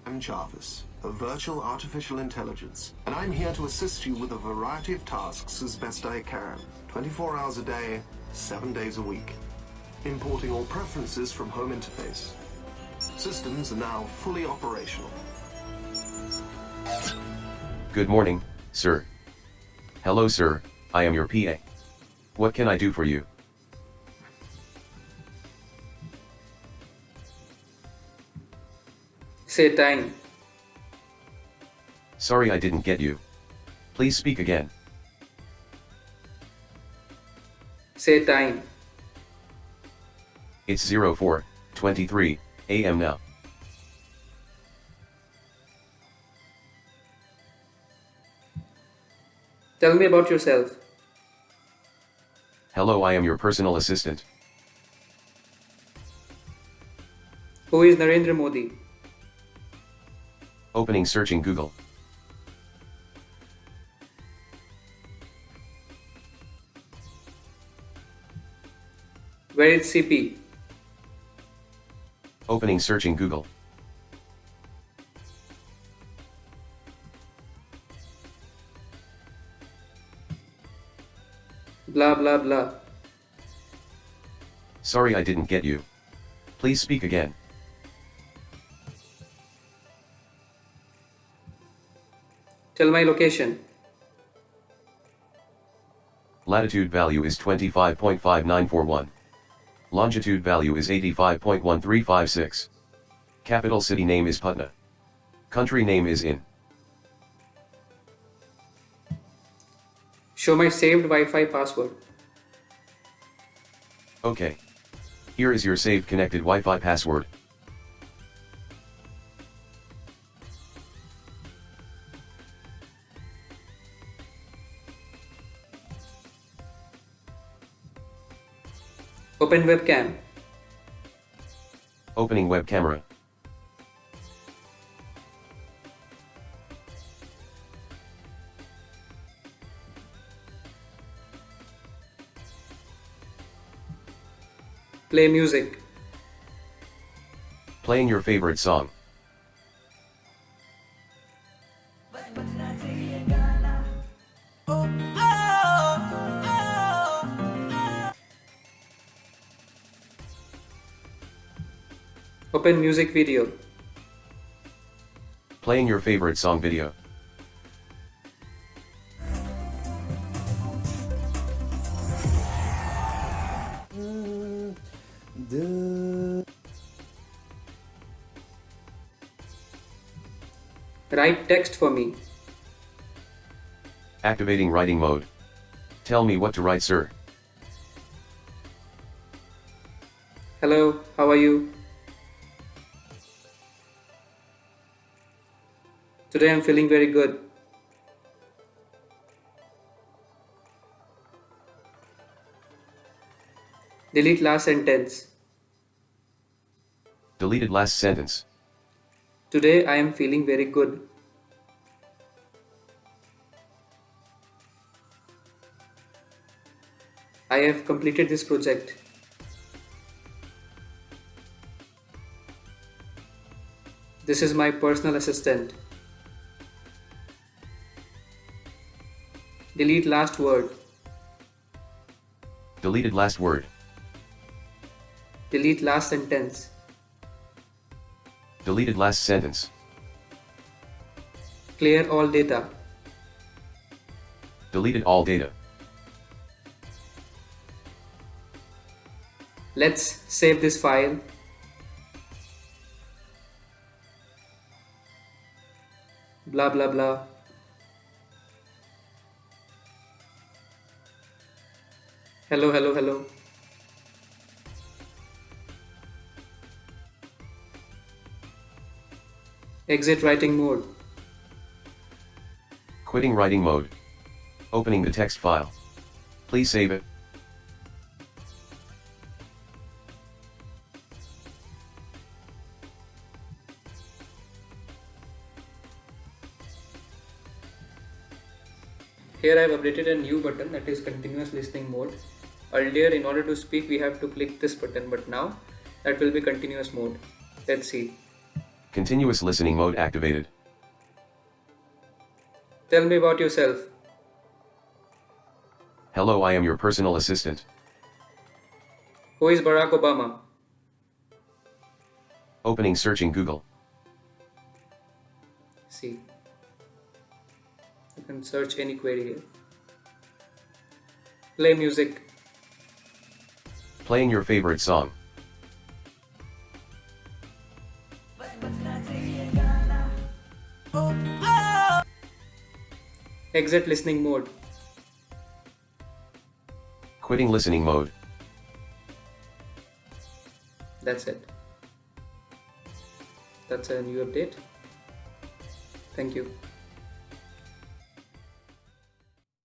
I'm Jarvis, a virtual artificial intelligence, and I'm here to assist you with a variety of tasks as best I can, 24 hours a day, 7 days a week. Importing all preferences from home interface. Systems are now fully operational. Good morning, sir. Hello, sir, I am your PA. What can I do for you? Say time. Sorry, I didn't get you. Please speak again. Say time. It's 04:23 a.m. now. Tell me about yourself. Hello, I am your personal assistant. Who is Narendra Modi? Opening searching Google. Where is CP? Opening searching Google. Blah blah blah. Sorry, I didn't get you. Please speak again. Tell my location. Latitude value is 25.5941. Longitude value is 85.1356. Capital city name is Patna. Country name is in. Show my saved Wi-Fi password. Okay. Here is your saved connected Wi-Fi password. Open webcam. Opening web camera. Play music. Playing your favorite song. Open music video. Playing your favorite song video. Write text for me. Activating writing mode. Tell me what to write, sir. Hello, how are you? Today I'm feeling very good. Delete last sentence. Deleted last sentence. Today I am feeling very good. I have completed this project. This is my personal assistant. Delete last word. Deleted last word. Delete last sentence. Deleted last sentence. Clear all data. Deleted all data. Let's save this file. Blah blah blah. Hello, hello, hello. Exit writing mode. Quitting writing mode. Opening the text file. Please save it. Here I have updated a new button, that is continuous listening mode. Earlier, in order to speak we have to click this button, but now that will be continuous mode. Let's see. Continuous listening mode activated. Tell me about yourself. Hello, I am your personal assistant. Who is Barack Obama? Opening searching Google. See. You can search any query here. Play music. Playing your favorite song. Exit listening mode. Quitting listening mode. That's it. That's a new update. Thank you.